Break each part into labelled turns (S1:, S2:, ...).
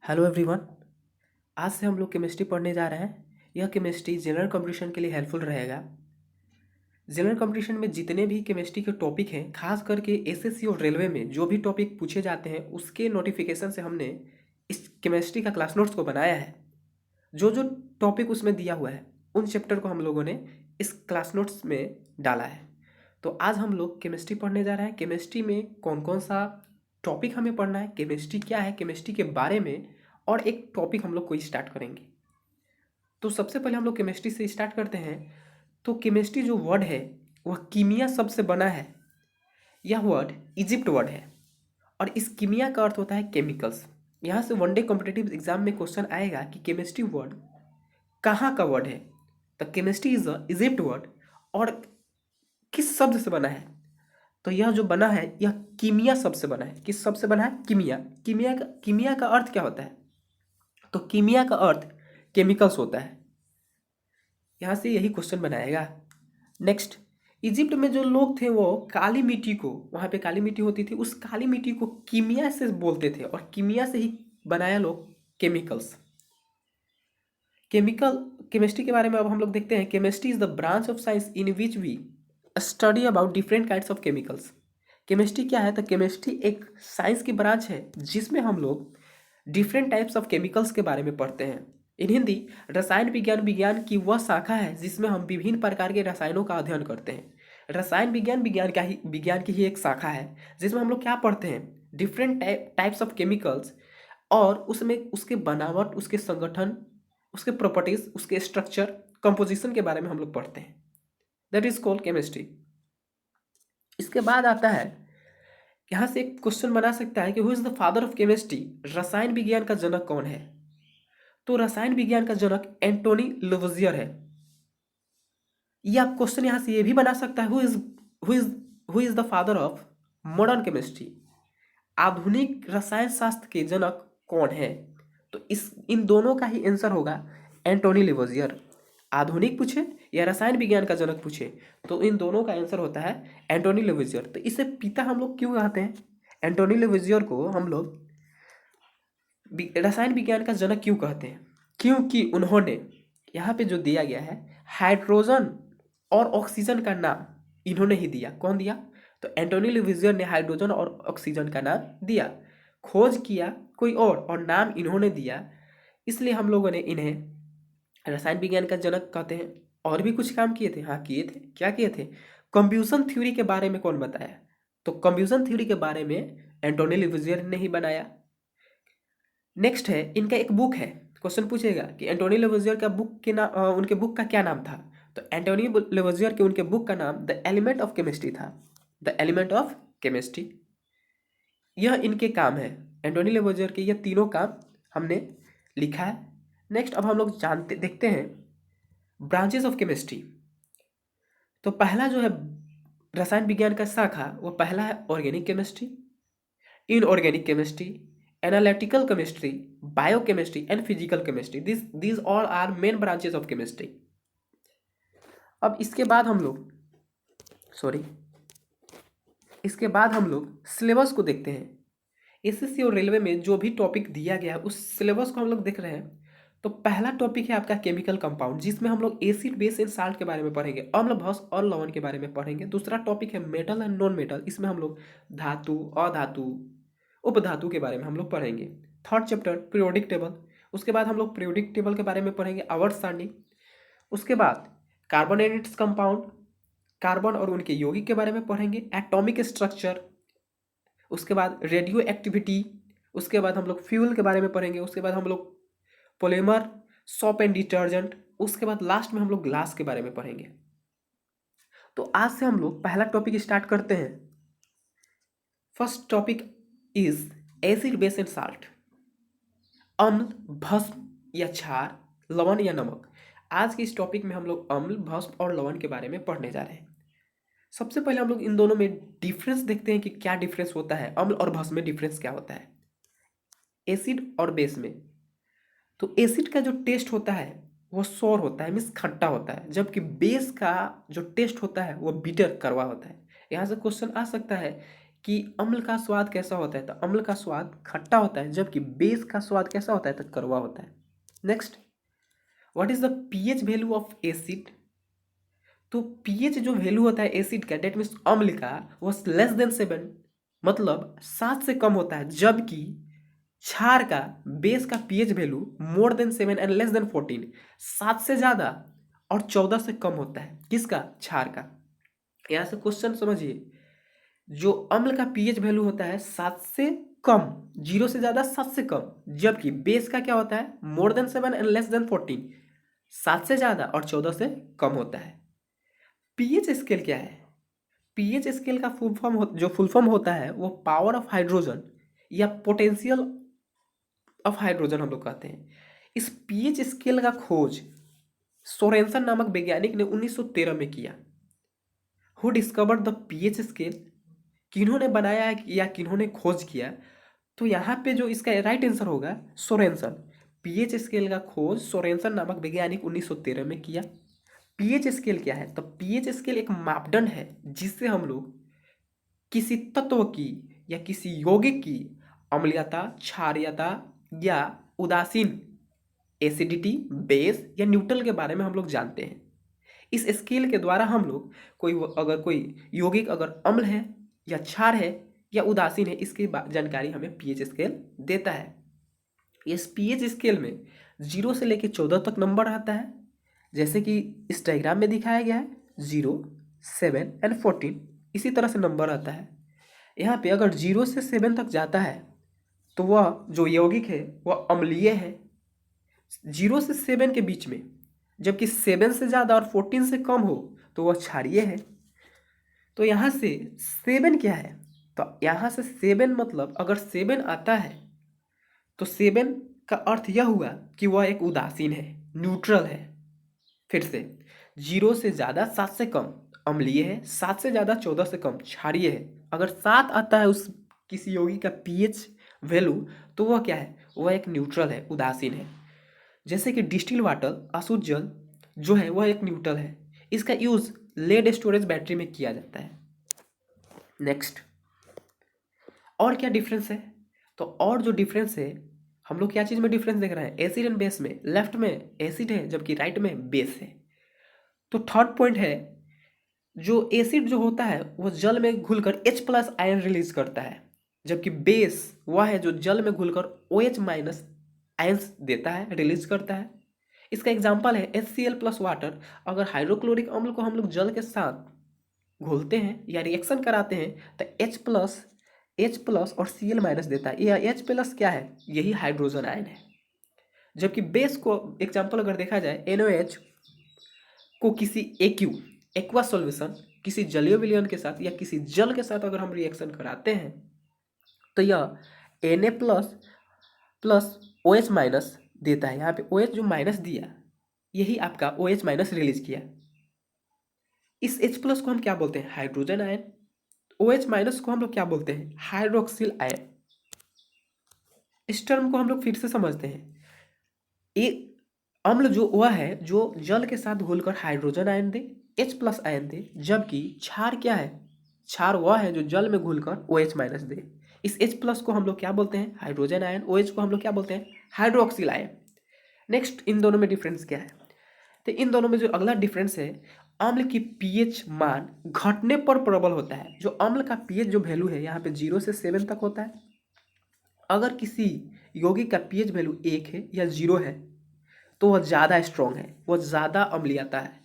S1: Hello everyone. आज से हम लोग केमिस्ट्री पढ़ने जा रहे हैं। यह केमिस्ट्री जनरल कंपटीशन के लिए हेल्पफुल रहेगा। जनरल कंपटीशन में जितने भी केमिस्ट्री के टॉपिक हैं, खास करके एसएससी और रेलवे में जो भी टॉपिक पूछे जाते हैं, उसके नोटिफिकेशन से हमने इस केमिस्ट्री का क्लास नोट्स को बनाया है। जो जो टॉपिक उसमें दिया हुआ है, उन चैप्टर को हम लोगों ने इस क्लास नोट्स में डाला है। तो आज हम लोग केमिस्ट्री पढ़ने जा रहे हैं। केमिस्ट्री में कौन कौन सा टॉपिक हमें पढ़ना है, केमिस्ट्री क्या है, केमिस्ट्री के बारे में और एक टॉपिक हम लोग कोई स्टार्ट करेंगे। तो सबसे पहले हम लोग केमिस्ट्री से स्टार्ट करते हैं। तो केमिस्ट्री जो वर्ड है वह कीमिया शब्द से बना है। यह वर्ड इजिप्ट वर्ड है और इस कीमिया का अर्थ होता है केमिकल्स। यहाँ से वनडे कॉम्पिटिटिव एग्जाम में क्वेश्चन आएगा कि केमिस्ट्री वर्ड कहाँ का वर्ड है। तो chemistry is a Egypt word और किस शब्द से बना है। तो यह जो बना है यह कीमिया शब्द से बना है। किस शब्द से बना है? कीमिया। कीमिया का अर्थ क्या होता है? तो कीमिया का अर्थ केमिकल्स होता है। यहाँ से यही क्वेश्चन बनाएगा। नेक्स्ट, इजिप्ट में जो लोग थे वो काली मिट्टी को, वहाँ पे काली मिट्टी होती थी, उस काली मिट्टी को कीमिया से बोलते थे और कीमिया से ही बनाया लोग केमिकल्स। केमिस्ट्री के बारे में अब हम लोग देखते हैं। Chemistry is the branch of science in which we study about different kinds of chemicals. Chemistry क्या है? तो केमिस्ट्री एक साइंस की ब्रांच है जिसमें हम लोग डिफरेंट टाइप्स ऑफ केमिकल्स के बारे में पढ़ते हैं। इन हिंदी, रसायन विज्ञान विज्ञान की वह शाखा है जिसमें हम विभिन्न प्रकार के रसायनों का अध्ययन करते हैं। रसायन विज्ञान विज्ञान की ही एक शाखा है जिसमें हम लोग क्या पढ़ते हैं? डिफरेंट टाइप्स ऑफ केमिकल्स और उसमें उसके बनावट, उसके संगठन, उसके प्रॉपर्टीज, उसके स्ट्रक्चर, कंपोजिशन के बारे में हम लोग पढ़ते हैं। That is called chemistry. इसके बाद आता है, यहाँ से एक क्वेश्चन बना सकता है कि who is the father of chemistry. रसायन विज्ञान का जनक कौन है? तो रसायन विज्ञान का जनक एंटोनी लवोजियर है। यह क्वेश्चन यहाँ से ये भी बना सकता है, who is the father of modern chemistry. आधुनिक रसायन शास्त्र के जनक कौन है? तो इन दोनों का ही आंसर होगा एंटोनी लेवोजियर। आधुनिक पूछे या रसायन विज्ञान का जनक पूछे तो इन दोनों का आंसर होता है एंटोनी लेवोजियर। तो इसे पिता हम लोग क्यों कहते हैं? एंटोनी लेवोजियर को हम लोग रसायन विज्ञान का जनक क्यों कहते हैं? क्योंकि उन्होंने, यहाँ पे जो दिया गया है, हाइड्रोजन और ऑक्सीजन का नाम इन्होंने ही दिया। कौन दिया? तो एंटोनी लेवोजियर ने हाइड्रोजन और ऑक्सीजन का नाम दिया। खोज किया कोई और नाम इन्होंने दिया, इसलिए हम लोगों ने इन्हें रसायन विज्ञान का जनक कहते हैं। और भी कुछ काम किए थे। हाँ, किए थे। क्या किए थे? कंब्यूशन थ्योरी के बारे में कौन बताया? तो कंब्यूशन थ्योरी के बारे में एंटोनी लेवोजियर ने ही बनाया। नेक्स्ट है, इनका एक बुक है। क्वेश्चन पूछेगा कि एंटोनी लेवोजियर का बुक के नाम, उनके बुक का क्या नाम था? तो एंटोनी लेवोजियर के उनके बुक का नाम द एलिमेंट ऑफ केमिस्ट्री था। द एलिमेंट ऑफ केमिस्ट्री, यह इनके काम है। एंटोनी लेवोजियर के ये तीनों काम हमने लिखा है। नेक्स्ट, अब हम लोग देखते हैं ब्रांचेस ऑफ केमिस्ट्री। तो पहला जो है रसायन विज्ञान का शाखा, वो पहला है organic chemistry, inorganic chemistry, analytical chemistry, biochemistry and physical chemistry. these all are main branches of chemistry। अब इसके बाद हम लोग सिलेबस को देखते हैं। एसएससी और रेलवे में जो भी टॉपिक दिया गया है उस सिलेबस को हम लोग देख रहे हैं। तो पहला टॉपिक है आपका केमिकल कंपाउंड, जिसमें हम लोग एसिड, बेस एंड साल्ट के बारे में पढ़ेंगे, अम्ल, भस्म और लवण के बारे में पढ़ेंगे। दूसरा टॉपिक है मेटल एंड नॉन मेटल, इसमें हम लोग धातु, अधातु, उपधातु के बारे में हम लोग पढ़ेंगे। थर्ड चैप्टर पीरियोडिक टेबल, उसके बाद हम लोग पीरियोडिक टेबल के बारे में पढ़ेंगे, आवर्त सारणी। उसके बाद carbon and its compound, carbon और उनके यौगिक के बारे में पढ़ेंगे, एटॉमिक स्ट्रक्चर। उसके बाद रेडियो एक्टिविटी। उसके बाद हम लोग फ्यूल के बारे में पढ़ेंगे। उसके बाद हम लोग पॉलीमर, सोप एंड डिटर्जेंट। उसके बाद लास्ट में हम लोग ग्लास के बारे में पढ़ेंगे। तो आज से हम लोग पहला टॉपिक स्टार्ट करते हैं। First topic is acid, base and salt. अम्ल, भस्म या क्षार, लवण या नमक। आज के इस टॉपिक में हम लोग अम्ल, भस्म और लवण के बारे में पढ़ने जा रहे हैं। सबसे पहले हम लोग इन दोनों में डिफरेंस देखते हैं कि क्या डिफरेंस होता है। अम्ल और भस्म में डिफरेंस क्या होता है एसिड और बेस में। तो एसिड का जो टेस्ट होता है वो सोर होता है, मीन्स खट्टा होता है, जबकि बेस का जो टेस्ट होता है वो बिटर, कड़वा होता है। यहाँ से क्वेश्चन आ सकता है कि अम्ल का स्वाद कैसा होता है, तो अम्ल का स्वाद खट्टा होता है, जबकि बेस का स्वाद कैसा होता है, तो कड़वा होता है। Next, what is the pH value of acid. तो पीएच जो वैल्यू होता है एसिड का, डेट मीन्स अम्ल का, वो लेस देन 7, मतलब 7 से कम होता है, जबकि क्षार का, बेस का pH value more than 7 and less than 14, 7 से ज्यादा और 14 से कम होता है। किसका? क्षार का। यहां से क्वेश्चन समझिए, जो अम्ल का पीएच वैल्यू होता है 7 से कम, 0 से ज्यादा 7 से कम, जबकि बेस का क्या होता है? More than 7 and less than 14, 7 से ज्यादा और 14 से कम होता है। पीएच स्केल क्या है? पीएच स्केल का जो फुल फॉर्म होता है वो पावर ऑफ हाइड्रोजन या पोटेंशियल ऑफ हाइड्रोजन हम लोग कहते हैं। इस पीएच स्केल का खोज सोरेनसन नामक वैज्ञानिक ने 1913 में किया। Who discovered the pH scale, किन्होंने बनाया है या किन्होंने खोज किया? तो यहाँ पे जो इसका राइट आंसर होगा सोरेनसन। पीएच स्केल का खोज सोरेनसन नामक वैज्ञानिक 1913 में किया। पीएच स्केल क्या है? तो पीएच स्केल एक मापदंड है जिससे हम लोग किसी तत्व की या किसी यौगिक की अम्लीयता, क्षारीयता या उदासीन, एसिडिटी, बेस या न्यूट्रल के बारे में हम लोग जानते हैं। इस स्केल के द्वारा हम लोग कोई यौगिक अगर अम्ल है या क्षार है या उदासीन है, इसकी जानकारी हमें पीएच स्केल देता है। इस पीएच स्केल में 0 से लेकर 14 तक नंबर आता है, जैसे कि इस डायग्राम में दिखाया गया है, 0, 7 एंड 14 इसी तरह से नंबर आता है। यहाँ पे अगर 0 से 7 तक जाता है तो वह जो यौगिक है वह अम्लीय है, 0 से 7 के बीच में, जबकि 7 से ज़्यादा और 14 से कम हो तो वह क्षारीय है। तो यहाँ से 7 क्या है? तो यहाँ से 7 मतलब अगर 7 आता है तो 7 का अर्थ यह हुआ कि वह एक उदासीन है, न्यूट्रल है। फिर से 0 से ज़्यादा 7 से कम अम्लीय है, 7 से ज़्यादा 14 से कम क्षारीय है। अगर 7 आता है उस किसी यौगिक का पीएच वैल्यू, तो वह क्या है? वह एक न्यूट्रल है, उदासीन है। जैसे कि डिस्टिल वाटर, अशुद्ध जल जो है वह एक न्यूट्रल है। इसका यूज लेड स्टोरेज बैटरी में किया जाता है। नेक्स्ट, और क्या डिफरेंस है? तो और जो डिफरेंस है, हम लोग क्या चीज़ में डिफरेंस देख रहे हैं? एसिड एंड बेस में। लेफ्ट में एसिड है जबकि राइट में बेस है। तो थर्ड पॉइंट है, जो एसिड जो होता है वो जल में घुलकर H+ आयन रिलीज करता है, जबकि बेस वह है जो जल में घुलकर OH- आयंस देता है, रिलीज करता है। इसका एग्जाम्पल है HCl+ वाटर। अगर हाइड्रोक्लोरिक अम्ल को हम लोग जल के साथ घोलते हैं या रिएक्शन कराते हैं तो H+ और Cl- देता है। यह H+ क्या है? यही हाइड्रोजन आयन है। जबकि बेस को एग्जाम्पल अगर देखा जाए, NaOH को किसी एक्वा सॉल्यूशन, किसी जलीय विलयन के साथ या किसी जल के साथ अगर हम रिएक्शन कराते हैं तो यह Na++ OH- देता है। यहाँ पे OH जो माइनस दिया, यही आपका OH- रिलीज किया। इस H+ को हम क्या बोलते हैं? Hydrogen ion. OH- को हम लोग क्या बोलते हैं? Hydroxyl ion. इस टर्म को हम लोग फिर से समझते हैं। एक अम्ल जो वह है जो जल के साथ घुलकर हाइड्रोजन आयन दे, H+ आयन दे, जबकि क्षार क्या है? क्षार वह है जो जल में घुलकर OH- दे। इस H+ को हम लोग क्या बोलते हैं? Hydrogen ion. OH को हम लोग क्या बोलते हैं? Hydroxyl ion. नेक्स्ट, इन दोनों में डिफरेंस क्या है? तो इन दोनों में जो अगला डिफरेंस है, अम्ल की पीएच मान घटने पर प्रबल होता है। जो अम्ल का पीएच जो वैल्यू है यहाँ पे 0 से 7 तक होता है। अगर किसी यौगिक का पीएच वैल्यू 1 है या 0 है तो वह ज़्यादा स्ट्रॉन्ग है, वह ज़्यादा अम्लीयता है।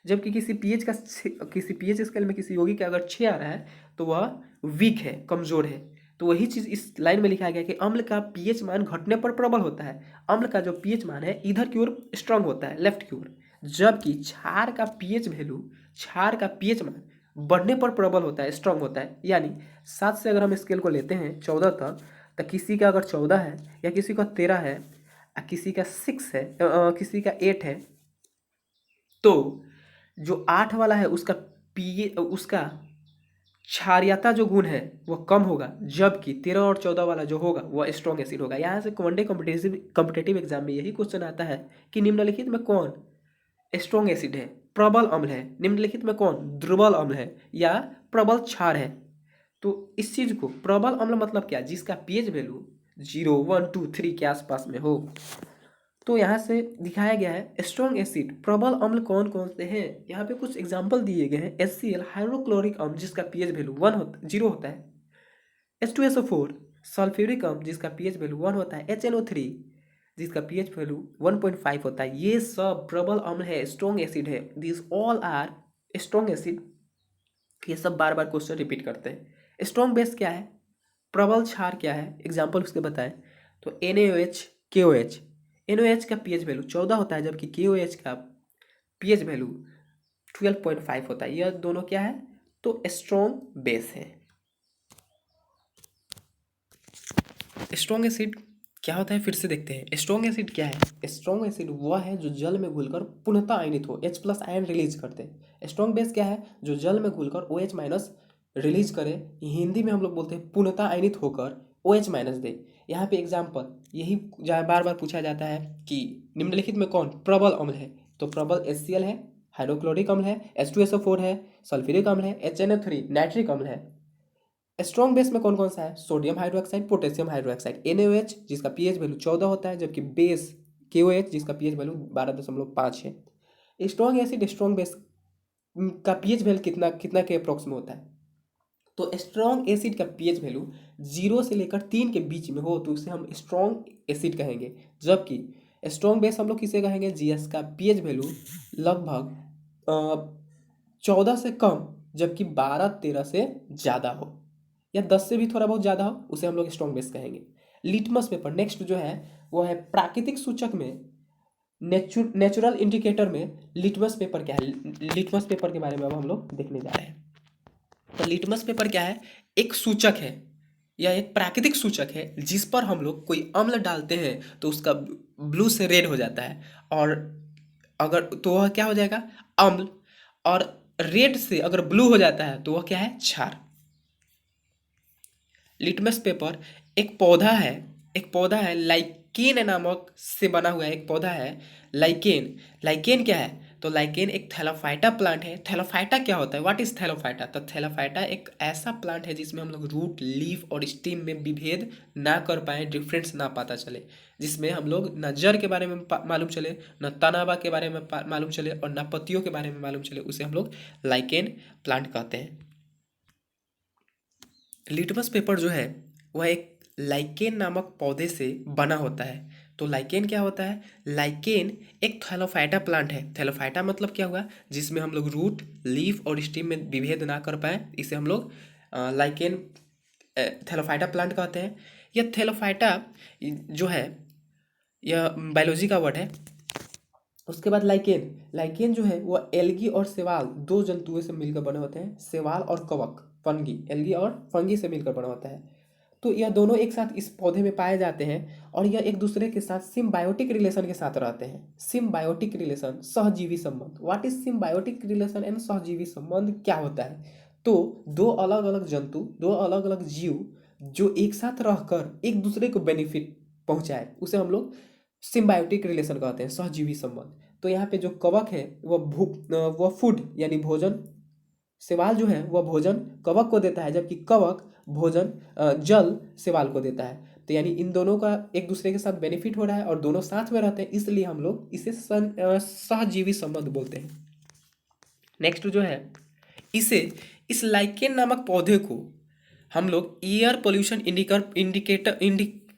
S1: जबकि किसी पीएच स्केल में किसी यौगिक का अगर 6 आ रहा है तो वह वीक है, कमज़ोर है। तो वही चीज़ इस लाइन में लिखा गया कि अम्ल का पीएच मान घटने पर प्रबल होता है। अम्ल का जो पीएच मान है इधर की ओर स्ट्रांग होता है, लेफ्ट की ओर, जबकि क्षार का पीएच मान बढ़ने पर प्रबल होता है, स्ट्रांग होता है। यानी 7 से अगर हम स्केल को लेते हैं 14 तक, तो किसी का अगर 14 है या किसी का 13 है, किसी का 6 है, किसी का 8 है, तो जो 8 वाला है उसका क्षारीयता जो गुण है वह कम होगा, जबकि 13 और 14 वाला जो होगा वह स्ट्रॉन्ग एसिड होगा। यहाँ से वनडे कॉम्पिटेटिव एग्जाम में यही क्वेश्चन आता है कि निम्नलिखित में कौन स्ट्रॉन्ग एसिड है, प्रबल अम्ल है, निम्नलिखित में कौन दुर्बल अम्ल है या प्रबल क्षार है। तो इस चीज़ को प्रबल अम्ल मतलब क्या, जिसका पीएच वैल्यू 0, 1, 2, 3 के आसपास में हो। तो यहाँ से दिखाया गया है स्ट्रॉन्ग एसिड प्रबल अम्ल कौन कौन से हैं। यहाँ पे कुछ एग्जाम्पल दिए गए हैं। HCl हाइड्रोक्लोरिक अम्ल जिसका पीएच वैल्यू 0 होता है। H2SO4 सल्फ्यूरिक अम्ल जिसका पीएच वैल्यू 1 होता है। HNO3 जिसका पीएच वैल्यू 1.5 होता है। ये सब प्रबल अम्ल है, स्ट्रॉन्ग एसिड है। This all are strong acid. ये सब बार बार क्वेश्चन रिपीट करते हैं। स्ट्रॉन्ग बेस क्या है, प्रबल क्षार क्या है, एग्जाम्पल उसके बताएं। तो NaOH KOH, NaOH का पीएच वैल्यू 14 होता है जबकि KOH का पीएच वैल्यू 12.5 होता है। यह दोनों क्या है, तो स्ट्रॉन्ग बेस है। स्ट्रॉन्ग एसिड क्या होता है फिर से देखते हैं। स्ट्रॉन्ग एसिड क्या है, स्ट्रॉन्ग एसिड वह है जो जल में घुलकर पुनः आयनित हो, H+ आयन रिलीज करते हैं। स्ट्रॉन्ग बेस क्या है, जो जल में घुलकर OH- रिलीज करे, हिंदी में हम लोग बोलते हैं पुनः आयनित होकर OH- दे। यहाँ पे एग्जाम्पल यही बार बार पूछा जाता है कि निम्नलिखित में कौन प्रबल अम्ल है। तो प्रबल HCl है, हाइड्रोक्लोरिक अम्ल है, H2SO4 है, सल्फ्यूरिक अम्ल है, HNO3 नाइट्रिक अम्ल है। स्ट्रॉन्ग बेस में कौन कौन सा है, sodium hydroxide, potassium hydroxide. NaOH जिसका पीएच वैल्यू 14 होता है जबकि बेस KOH जिसका पीएच वैल्यू 12.5 है। स्ट्रॉन्ग एसिड स्ट्रॉन्ग बेस का पीएच वैल्यू कितना कितना के अप्रोक्स में होता है। तो स्ट्रॉन्ग एसिड का पीएच वैल्यू 0 से लेकर 3 के बीच में हो तो उसे हम स्ट्रॉन्ग एसिड कहेंगे। जबकि स्ट्रॉन्ग बेस हम लोग किसे कहेंगे, जिसका पीएच वैल्यू लगभग 14 से कम जबकि 12-13 से ज़्यादा हो, या 10 से भी थोड़ा बहुत ज़्यादा हो, उसे हम लोग स्ट्रॉन्ग बेस कहेंगे। लिटमस पेपर नेक्स्ट जो है वो है प्राकृतिक सूचक में, नेचुरल इंडिकेटर में लिटमस पेपर क्या है। लिटमस पेपर के बारे में अब हम लोग देखने जा रहे हैं। तो लिटमस पेपर क्या है, एक सूचक है या एक प्राकृतिक सूचक है जिस पर हम लोग कोई अम्ल डालते हैं तो उसका ब्लू से रेड हो जाता है, और अगर तो वह क्या हो जाएगा, अम्ल। और रेड से अगर ब्लू हो जाता है तो वह क्या है, क्षार। लिटमस पेपर एक पौधा है, लाइकेन नामक से बना हुआ है एक पौधा है, लाइकेन। लाइकेन क्या है, तो लाइकेन एक थैलोफाइटा प्लांट है। थैलोफाइटा क्या होता है, व्हाट इज थैलोफाइटा, तो थैलोफाइटा एक ऐसा प्लांट है जिसमें हम लोग रूट, लीफ और स्टीम में विभेद ना कर पाए, डिफरेंस ना पता चले, जिसमें हम लोग न जड़ के बारे में मालूम चले, न तनावा के बारे में मालूम चले, और न पत्तियों के बारे में मालूम चले, उसे हम लोग लाइकेन प्लांट कहते हैं। लिटमस पेपर जो है वह एक लाइकेन नामक पौधे से बना होता है। तो लाइकेन क्या होता है, लाइकेन एक थैलोफाइटा प्लांट है। थैलोफाइटा मतलब क्या हुआ, जिसमें हम लोग रूट, लीफ और स्टीम में विभेद ना कर पाए, इसे हम लोग लाइकेन थैलोफाइटा प्लांट कहते हैं। यह थैलोफाइटा जो है यह बायोलॉजी का वर्ड है। उसके बाद लाइकेन, लाइकेन जो है वह एल्गी और शैवाल दो जंतुओं से मिलकर बने होते हैं। शैवाल और कवक, फंगी, एल्गी और फंगी से मिलकर बना होता है। तो यह दोनों एक साथ इस पौधे में पाए जाते हैं और यह एक दूसरे के साथ सिम्बायोटिक रिलेशन के साथ रहते हैं। सिम्बायोटिक रिलेशन, सहजीवी संबंध। What is symbiotic relation and सहजीवी संबंध क्या होता है, तो दो अलग अलग जंतु, दो अलग अलग जीव जो एक साथ रहकर एक दूसरे को बेनिफिट पहुंचाए, उसे हम लोग सिम्बायोटिक रिलेशन कहते हैं, सहजीवी संबंध। तो यहाँ पे जो कवक है वह फूड यानी भोजन, शैवाल जो है वह भोजन कवक को देता है, जबकि कवक भोजन जल शैवाल को देता है। तो यानी इन दोनों का एक दूसरे के साथ बेनिफिट हो रहा है और दोनों साथ में रहते हैं, इसलिए हम लोग इसे सहजीवी संबंध बोलते हैं। नेक्स्ट जो है इसे, इस लाइकेन नामक पौधे को हम लोग एयर पोल्यूशन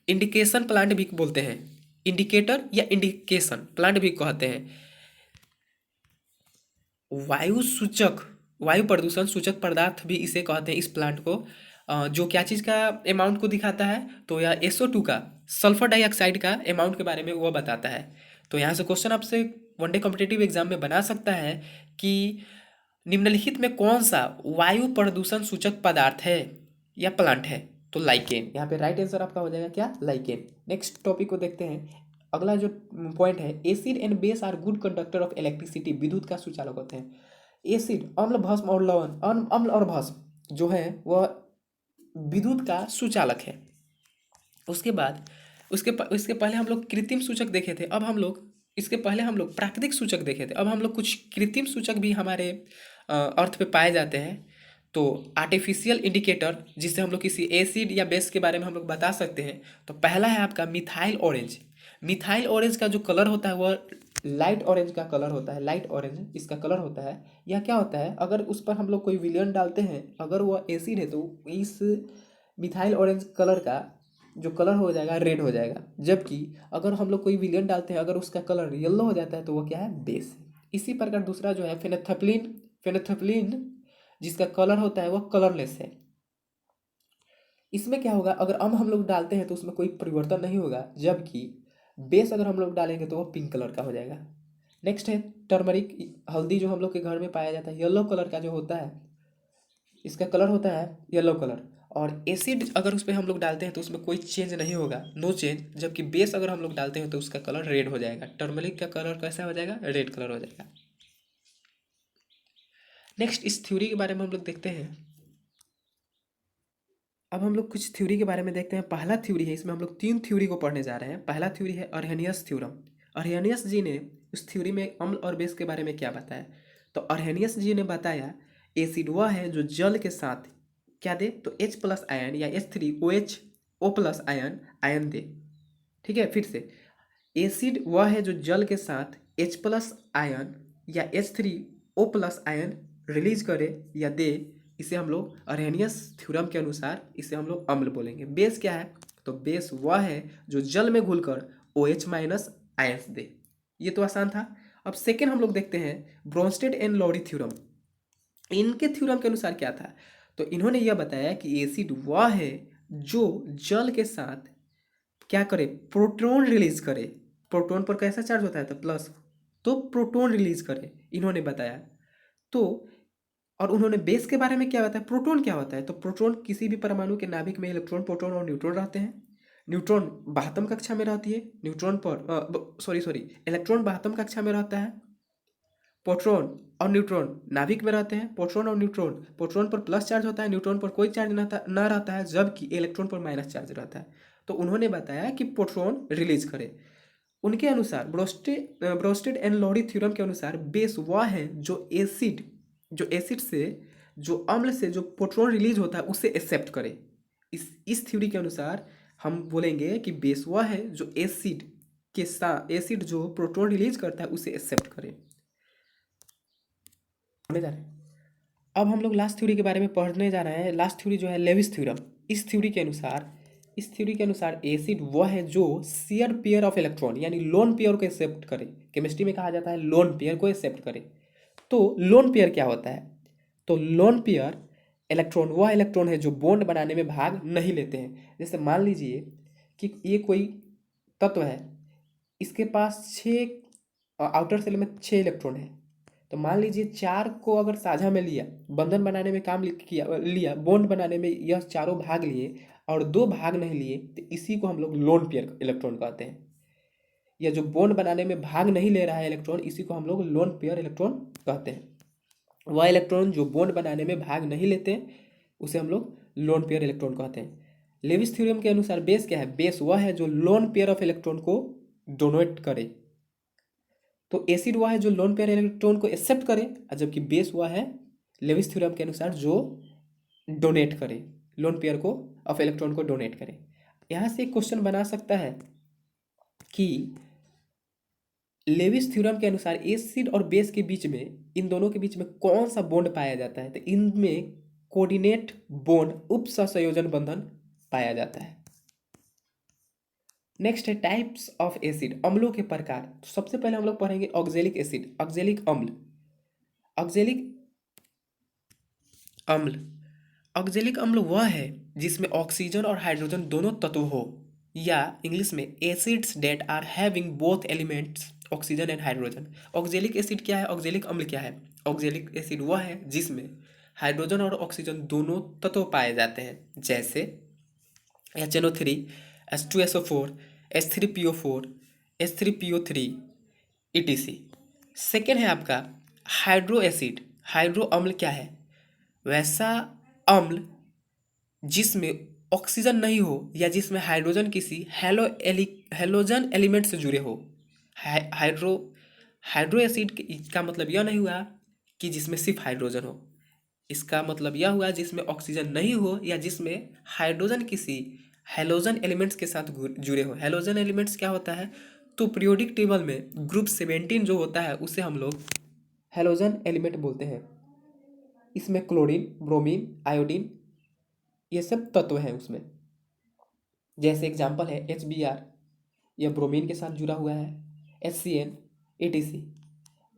S1: इंडिकेशन प्लांट भी बोलते हैं। इंडिकेटर या इंडिकेशन प्लांट भी कहते हैं। वायु सूचक, वायु प्रदूषण सूचक पदार्थ भी इसे कहते हैं, इस प्लांट को। जो क्या चीज़ का अमाउंट को दिखाता है, तो यह SO2 का, सल्फर डाइऑक्साइड का अमाउंट के बारे में वो बताता है। तो यहाँ से क्वेश्चन आपसे वनडे कॉम्पिटिटिव एग्जाम में बना सकता है कि निम्नलिखित में कौन सा वायु प्रदूषण सूचक पदार्थ है या प्लांट है, तो लाइकेन। यहाँ पे राइट आंसर आपका हो जाएगा क्या, लाइकेन। नेक्स्ट टॉपिक को देखते हैं। अगला जो पॉइंट है, acid and base are good conductor of electricity, विद्युत का सुचालक होते हैं। एसिड अम्ल, भस्म और लवण, अम्ल और भस्म जो है वह विद्युत का सुचालक है। उसके बाद उसके पहले हम लोग कृत्रिम सूचक देखे थे, अब हम लोग इसके पहले हम लोग प्राकृतिक सूचक देखे थे, अब हम लोग कुछ कृत्रिम सूचक भी हमारे अर्थ पे पाए जाते हैं। तो आर्टिफिशियल इंडिकेटर जिससे हम लोग किसी एसिड या बेस के बारे में हम लोग बता सकते हैं, तो पहला है आपका मिथाइल ऑरेंज। मिथाइल ऑरेंज का जो कलर होता है वह लाइट ऑरेंज का कलर होता है, लाइट ऑरेंज इसका कलर होता है। यह क्या होता है, अगर उस पर हम लोग कोई विलियन डालते हैं, अगर वह एसिड है तो इस मिथाइल ऑरेंज कलर का जो कलर हो जाएगा रेड हो जाएगा। जबकि अगर हम लोग कोई विलियन डालते हैं, अगर उसका कलर येलो हो जाता है तो वो क्या है, बेस है। इसी प्रकार दूसरा जो है फेनेथेफ्लिन, फेनेथेफ्लिन जिसका कलर होता है वह कलरलेस है। इसमें क्या होगा, अगर हम लोग डालते हैं तो उसमें कोई परिवर्तन नहीं होगा, जबकि बेस अगर हम लोग डालेंगे तो वह पिंक कलर का हो जाएगा। नेक्स्ट है टर्मरिक, हल्दी जो हम लोग के घर में पाया जाता है, येलो कलर का जो होता है, इसका कलर होता है येलो कलर। और एसिड अगर उस पर हम लोग डालते हैं तो उसमें कोई चेंज नहीं होगा, नो चेंज। जबकि बेस अगर हम लोग डालते हैं तो उसका कलर रेड हो जाएगा। टर्मरिक का कलर कैसा हो जाएगा, रेड कलर हो जाएगा। नेक्स्ट इस थ्योरी के बारे में हम लोग देखते हैं। अब हम लोग कुछ थ्योरी के बारे में देखते हैं। पहला थ्योरी है, इसमें हम लोग तीन थ्योरी को पढ़ने जा रहे हैं। पहला थ्योरी है अर्हेनियस थ्योरम। अर्हेनियस जी ने उस थ्योरी में अम्ल और बेस के बारे में क्या बताया, तो अर्हेनियस जी ने बताया एसिड वह है जो जल के साथ क्या दे, तो H प्लस आयन या H3OH O plus ion ion दे। ठीक है, फिर से एसिड वह है जो जल के साथ H प्लस आयन या H3O प्लस आयन रिलीज करे या दे, इसे हम लोग अर्हेनियस थ्योरम के अनुसार इसे हम लोग अम्ल बोलेंगे। बेस क्या है, तो बेस वह है जो जल में घुलकर OH माइनस आयंस दे। ये तो आसान था। अब सेकेंड हम लोग देखते हैं ब्रोंस्टेड एंड लॉरी थ्योरम। इनके थ्योरम के अनुसार क्या था, तो इन्होंने यह बताया कि एसिड वह है जो जल के साथ क्या करे, प्रोटॉन रिलीज करे। प्रोटॉन पर कैसा चार्ज होता है, तो प्लस, तो प्रोटॉन रिलीज करे, इन्होंने बताया। तो और उन्होंने बेस के बारे में क्या बताया, प्रोटॉन क्या होता है, तो प्रोटॉन किसी भी परमाणु के नाभिक में इलेक्ट्रॉन, प्रोटॉन और न्यूट्रॉन रहते हैं। न्यूट्रॉन 12वीं कक्षा में रहती है, न्यूट्रॉन पर सॉरी इलेक्ट्रॉन 12वीं कक्षा में रहता है। प्रोटॉन और न्यूट्रॉन नाभिक में रहते हैं। प्रोटॉन और न्यूट्रॉन, प्रोटॉन पर प्लस चार्ज होता है, न्यूट्रॉन पर कोई चार्ज ना रहता है, जबकि इलेक्ट्रॉन पर माइनस चार्ज रहता है। तो उन्होंने बताया कि प्रोटॉन रिलीज करे। उनके अनुसार ब्रोस्टेड एंड लॉरी थ्योरम के अनुसार बेस वह है जो एसिड से, जो अम्ल से जो प्रोटॉन रिलीज होता है उसे एक्सेप्ट करे। इस थ्योरी के अनुसार हम बोलेंगे कि बेस वह है जो एसिड के साथ, एसिड जो प्रोटॉन रिलीज करता है उसे एक्सेप्ट करे। पढ़ने जा रहे हैं। अब हम लोग लास्ट थ्योरी के बारे में पढ़ने जा रहे हैं। लास्ट थ्योरी जो है लेविस थ्योरम। इस थ्योरी के अनुसार एसिड वह है जो शेयर पेयर ऑफ इलेक्ट्रॉन यानी लोन पेयर को एक्सेप्ट करे। केमिस्ट्री में कहा जाता है लोन पेयर को एक्सेप्ट करे। तो लोन पेयर क्या होता है, तो लोन पेयर इलेक्ट्रॉन वह इलेक्ट्रॉन है जो बॉन्ड बनाने में भाग नहीं लेते हैं। जैसे मान लीजिए कि ये कोई तत्व है, इसके पास 6 आउटर सेल में 6 इलेक्ट्रॉन है। तो मान लीजिए 4 को अगर साझा में लिया, बंधन बनाने में काम किया, लिया बॉन्ड बनाने में, यह चारों भाग लिए और 2 भाग नहीं लिए, तो इसी को हम लोग लोन पेयर इलेक्ट्रॉन कहते हैं। या जो बॉन्ड बनाने में भाग नहीं ले रहा है इलेक्ट्रॉन, इसी को हम लोग लोन पेयर इलेक्ट्रॉन कहते हैं। वह इलेक्ट्रॉन जो बॉन्ड बनाने में भाग नहीं लेते उसे हम लोग लोन पेयर इलेक्ट्रॉन कहते हैं। लेविस थ्योरम के अनुसार बेस क्या है, बेस वह है जो लोन पेयर ऑफ इलेक्ट्रॉन को डोनेट करे। तो एसिड वह है जो लोन पेयर इलेक्ट्रॉन को एक्सेप्ट करे, और जबकि बेस वह है लेविस थ्योरम के अनुसार जो डोनेट करे, लोन पेयर को ऑफ इलेक्ट्रॉन को डोनेट करे। यहाँ से एक क्वेश्चन बना सकता है कि लेविस थ्योरम के अनुसार एसिड और बेस के बीच में, इन दोनों के बीच में कौन सा बॉन्ड पाया जाता है, तो इनमें कोऑर्डिनेट बॉन्ड उप सहसंयोजन बंधन पाया जाता है। नेक्स्ट है टाइप्स ऑफ एसिड, अम्लों के प्रकार। तो सबसे पहले हम लोग पढ़ेंगे ऑक्जेलिक एसिड, ऑक्जेलिक अम्ल। ऑक्जेलिक अम्ल, ऑक्जेलिक अम्ल वह है जिसमें ऑक्सीजन और हाइड्रोजन दोनों तत्व हो, या इंग्लिश में acids that are having both elements oxygen and hydrogen. Oxalic acid क्या है, ऑक्जेलिक अम्ल क्या है, ऑक्जेलिक एसिड वह है जिसमें हाइड्रोजन और ऑक्सीजन दोनों तत्व पाए जाते हैं, जैसे HNO3, H2SO4, H3PO4, H3PO3 ETC। Second है आपका हाइड्रो एसिड। हाइड्रो अम्ल क्या है, वैसा अम्ल जिसमें ऑक्सीजन नहीं हो या जिसमें हाइड्रोजन किसी हेलोजन एलिमेंट से जुड़े हो। हाइड्रो एसिड का मतलब यह नहीं हुआ कि जिसमें सिर्फ हाइड्रोजन हो। इसका मतलब यह हुआ जिसमें ऑक्सीजन नहीं हो या जिसमें हाइड्रोजन किसी हैलोजन एलिमेंट्स के साथ जुड़े हो। हैलोजन एलिमेंट्स क्या होता है, तो पीरियोडिक टेबल में ग्रुप 17 जो होता है उसे हम लोग हैलोजन एलिमेंट बोलते हैं। इसमें क्लोरीन, ब्रोमीन, आयोडीन ये सब तत्व हैं उसमें। जैसे एग्जांपल है HBr, यह ब्रोमीन के साथ जुड़ा हुआ है, HCl, ETC।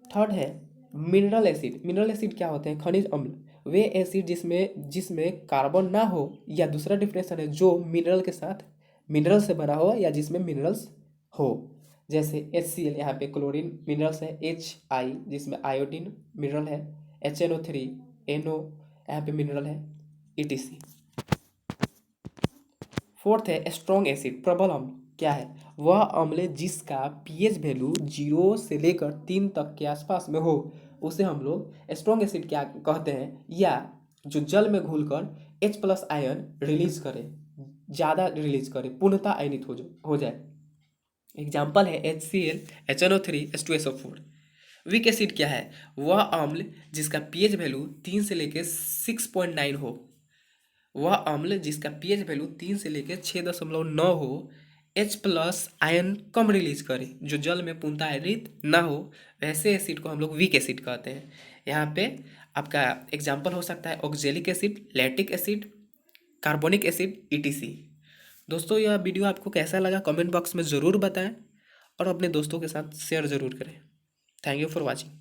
S1: थर्ड है मिनरल एसिड। मिनरल एसिड क्या होते हैं, खनिज अम्ल, वे एसिड जिसमें जिसमें कार्बन ना हो, या दूसरा डिफिनेशन है जो मिनरल के साथ मिनरल से बना हो या जिसमें मिनरल्स हो। जैसे HCl, यहाँ पे क्लोरीन मिनरल्स है, HI जिसमें आयोडीन मिनरल है, HNO3 NO यहाँ पे मिनरल है, ETC। फोर्थ है स्ट्रॉन्ग एसिड, प्रबल अम्ल। क्या है, वह अम्ल जिसका pH वैल्यू 0 से लेकर 3 तक के आसपास में हो, उसे हम लोग स्ट्रॉन्ग एसिड क्या कहते हैं। या जो जल में घुलकर H+ आयन रिलीज करे, ज़्यादा रिलीज करे, पूर्णतः आयनित हो जाए। एग्जाम्पल है HCl, HNO3, H2SO4। Weak acid क्या है, वह अम्ल जिसका pH वैल्यू 3 से लेकर 6.9 हो, वह अम्ल जिसका pH वैल्यू 3 से लेकर 6.9 हो, H+ आयन कम रिलीज करे, जो जल में पूर्णतः आयनित ना हो, वैसे एसिड को हम लोग वीक एसिड कहते हैं। यहाँ पे आपका एग्जाम्पल हो सकता है oxalic acid, lactic acid, carbonic acid, ETC। दोस्तों यह वीडियो आपको कैसा लगा कमेंट बॉक्स में ज़रूर बताएं और अपने दोस्तों के साथ शेयर ज़रूर करें। Thank you for watching.